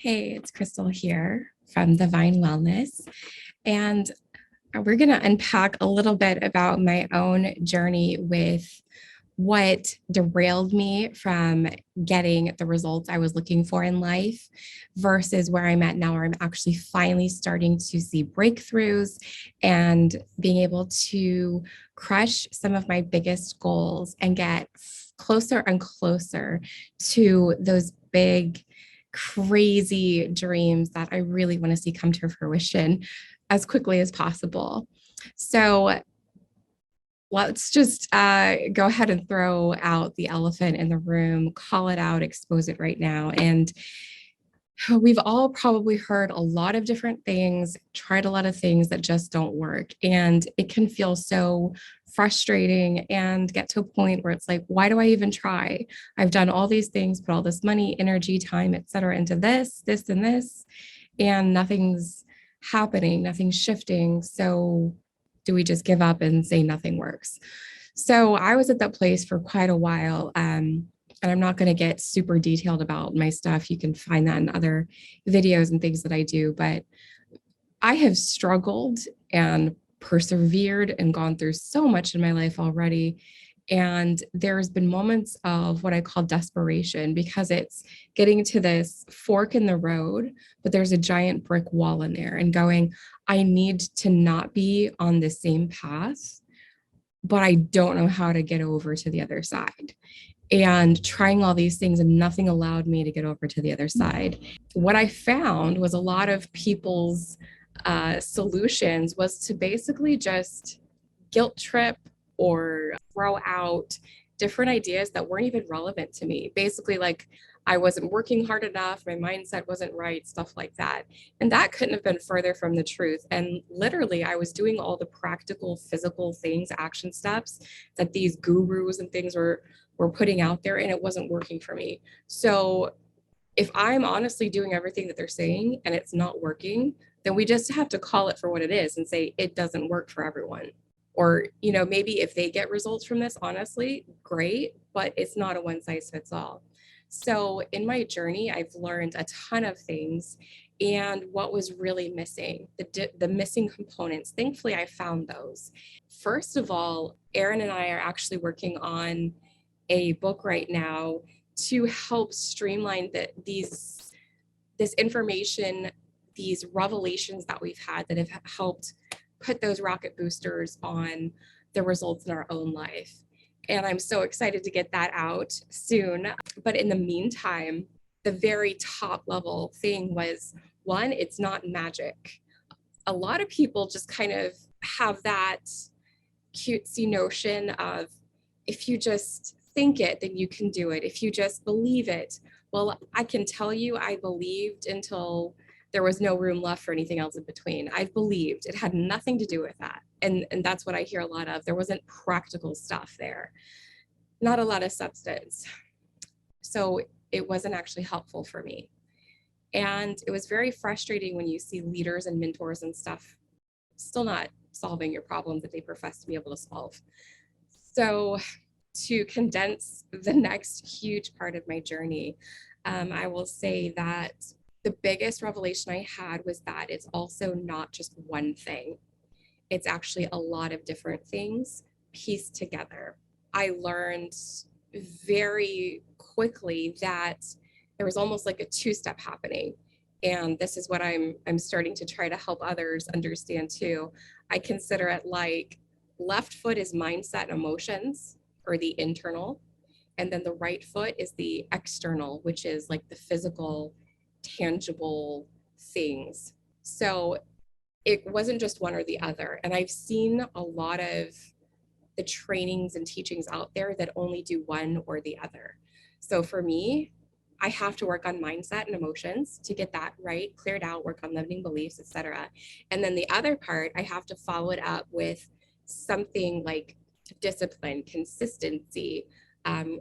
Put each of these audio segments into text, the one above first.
Hey, it's Crystal here from Divine Wellness. And we're going to unpack a little bit about my own journey with what derailed me from getting the results I was looking for in life versus where I'm at now, where I'm actually finally starting to see breakthroughs and being able to crush some of my biggest goals and get closer and closer to those big, crazy dreams that I really want to see come to fruition as quickly as possible. So, let's just go ahead and throw out the elephant in the room, call it out, expose it right now. And we've all probably heard a lot of different things, tried a lot of things that just don't work. And it can feel so frustrating and get to a point where it's like, why do I even try? I've done all these things, put all this money, energy, time, et cetera, into this, and this, and nothing's happening, nothing's shifting. So do we just give up and say nothing works? So I was at that place for quite a while. And I'm not going to get super detailed about my stuff. You can find that in other videos and things that I do. But I have struggled and persevered and gone through so much in my life already. And there's been moments of what I call desperation because it's getting to this fork in the road, but there's a giant brick wall in there and going, I need to not be on the same path, but I don't know how to get over to the other side. And trying all these things, and nothing allowed me to get over to the other side. What I found was a lot of people's solutions was to basically just guilt trip or throw out different ideas that weren't even relevant to me. Basically, like I wasn't working hard enough, my mindset wasn't right, stuff like that. And that couldn't have been further from the truth. And literally, I was doing all the practical, physical things, action steps that these gurus and things were putting out there, and it wasn't working for me. So if I'm honestly doing everything that they're saying and it's not working, then we just have to call it for what it is and say it doesn't work for everyone. Or, maybe if they get results from this, honestly, great, but it's not a one size fits all. So in my journey, I've learned a ton of things. And what was really missing, the missing components, thankfully, I found those. First of all, Erin and I are actually working on a book right now to help streamline this information, these revelations that we've had that have helped put those rocket boosters on the results in our own life. And I'm so excited to get that out soon. But in the meantime, the very top level thing was, one, it's not magic. A lot of people just kind of have that cutesy notion of, if you just think it, then you can do it. If you just believe it. Well, I can tell you, I believed until there was no room left for anything else in between. I believed. It had nothing to do with that. And that's what I hear a lot of. There wasn't practical stuff there, not a lot of substance. So it wasn't actually helpful for me. And it was very frustrating when you see leaders and mentors and stuff still not solving your problems that they profess to be able to solve. So to condense the next huge part of my journey, I will say that the biggest revelation I had was that it's also not just one thing. It's actually a lot of different things pieced together. I learned very quickly that there was almost like a two-step happening. And this is what I'm starting to try to help others understand too. I consider it like left foot is mindset and emotions, or the internal, and then the right foot is the external, which is like the physical, tangible things. So it wasn't just one or the other. And I've seen a lot of the trainings and teachings out there that only do one or the other. So for me, I have to work on mindset and emotions to get that right, cleared out, work on limiting beliefs, etc. And then the other part, I have to follow it up with something like discipline, consistency,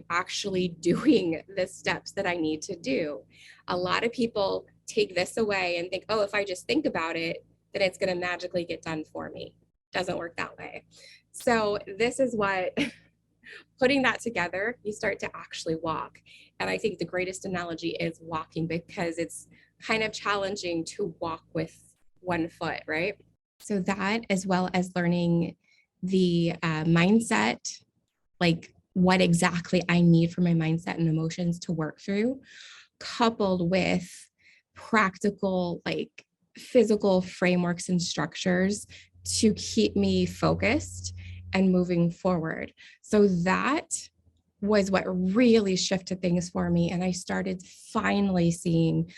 actually doing the steps that I need to do. A lot of people take this away and think, oh, if I just think about it, then it's going to magically get done for me. Doesn't work that way. So this is what, putting that together, you start to actually walk. And I think the greatest analogy is walking, because it's kind of challenging to walk with one foot, right? So that, as well as learning the mindset, like what exactly I need for my mindset and emotions to work through, coupled with practical, like physical frameworks and structures to keep me focused and moving forward. So that was what really shifted things for me. And I started finally seeing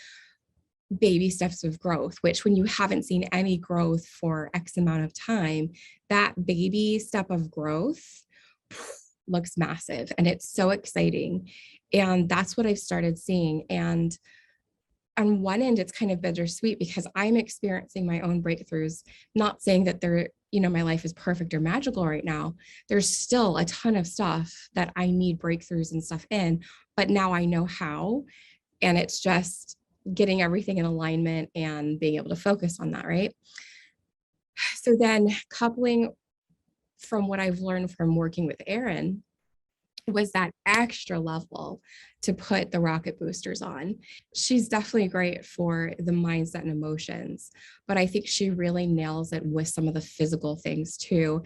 baby steps of growth, which when you haven't seen any growth for X amount of time, that baby step of growth looks massive and it's so exciting. And that's what I've started seeing. And on one end, it's kind of bittersweet because I'm experiencing my own breakthroughs, not saying that my life is perfect or magical right now. There's still a ton of stuff that I need breakthroughs and stuff in, but now I know how. And it's just getting everything in alignment and being able to focus on that, right? So then coupling from what I've learned from working with Erin was that extra level to put the rocket boosters on. She's definitely great for the mindset and emotions, but I think she really nails it with some of the physical things too.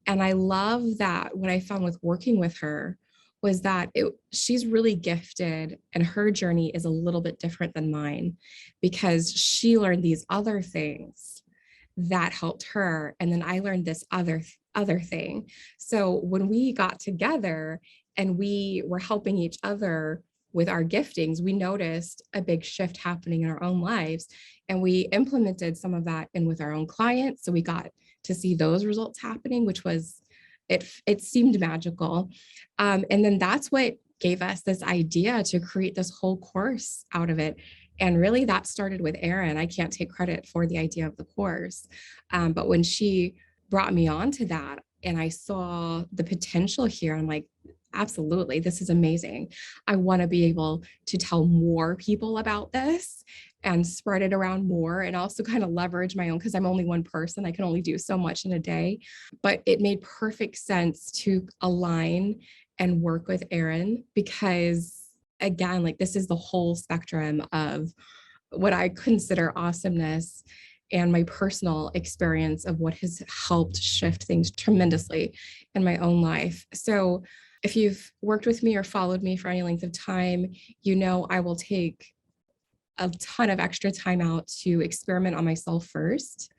And I love that what I found with working with her was that she's really gifted and her journey is a little bit different than mine because she learned these other things that helped her. And then I learned this other thing. So when we got together and we were helping each other with our giftings, we noticed a big shift happening in our own lives. And we implemented some of that in with our own clients. So we got to see those results happening, which was, it seemed magical. And then that's what gave us this idea to create this whole course out of it. And really that started with Erin. I can't take credit for the idea of the course. But when she brought me on to that and I saw the potential here, I'm like, absolutely, this is amazing. I want to be able to tell more people about this and spread it around more and also kind of leverage my own, because I'm only one person. I can only do so much in a day. But it made perfect sense to align and work with Erin because again, like this is the whole spectrum of what I consider awesomeness and my personal experience of what has helped shift things tremendously in my own life. So if you've worked with me or followed me for any length of time, you know I will take a ton of extra time out to experiment on myself first.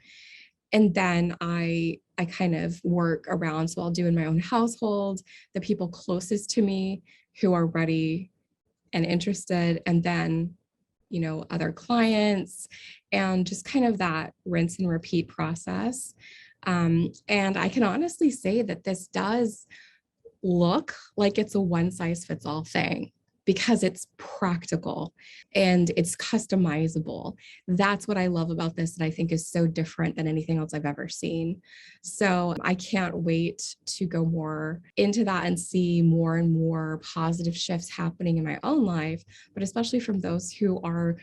And then I kind of work around. So I'll do in my own household, the people closest to me who are ready and interested, and then other clients, and just kind of that rinse and repeat process. And I can honestly say that this does look like it's a one size fits all thing because it's practical and it's customizable. That's what I love about this that I think is so different than anything else I've ever seen. So I can't wait to go more into that and see more and more positive shifts happening in my own life, but especially from those who are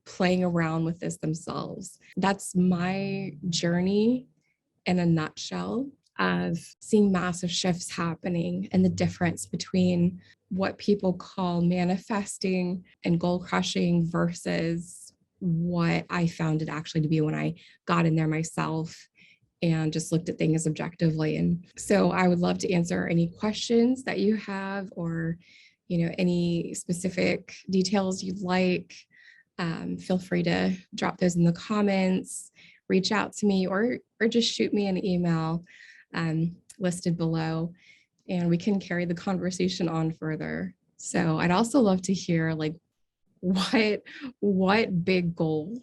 playing around with this themselves. That's my journey in a nutshell of seeing massive shifts happening and the difference between what people call manifesting and goal crushing versus what I found it actually to be when I got in there myself and just looked at things objectively. And so I would love to answer any questions that you have or, any specific details you'd like. Feel free to drop those in the comments, reach out to me, or just shoot me an email listed below, and we can carry the conversation on further. So I'd also love to hear like what big goal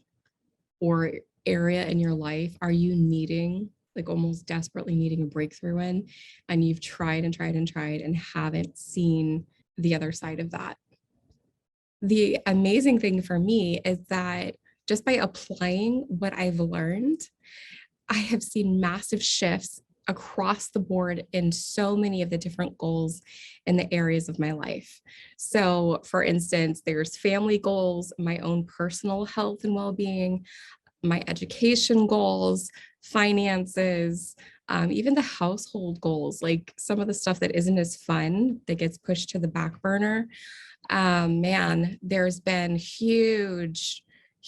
or area in your life are you needing, like almost desperately needing a breakthrough in, and you've tried and tried and tried and haven't seen the other side of that. The amazing thing for me is that just by applying what I've learned, I have seen massive shifts across the board in so many of the different goals in the areas of my life. So, for instance, there's family goals, my own personal health and well being, my education goals, finances, even the household goals, like some of the stuff that isn't as fun that gets pushed to the back burner. Man, there's been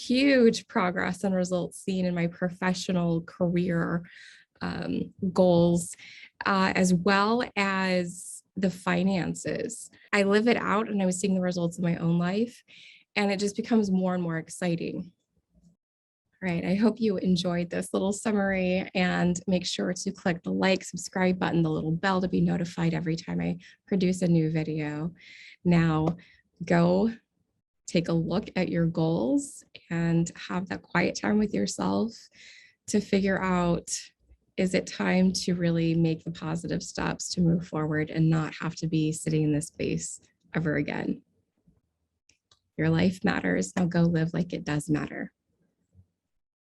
huge progress and results seen in my professional career goals, as well as the finances. I live it out and I was seeing the results in my own life, and it just becomes more and more exciting. Right. I hope you enjoyed this little summary, and make sure to click the like, subscribe button, the little bell to be notified every time I produce a new video. Now, go take a look at your goals and have that quiet time with yourself to figure out, is it time to really make the positive steps to move forward and not have to be sitting in this space ever again? Your life matters. Now go live like it does matter.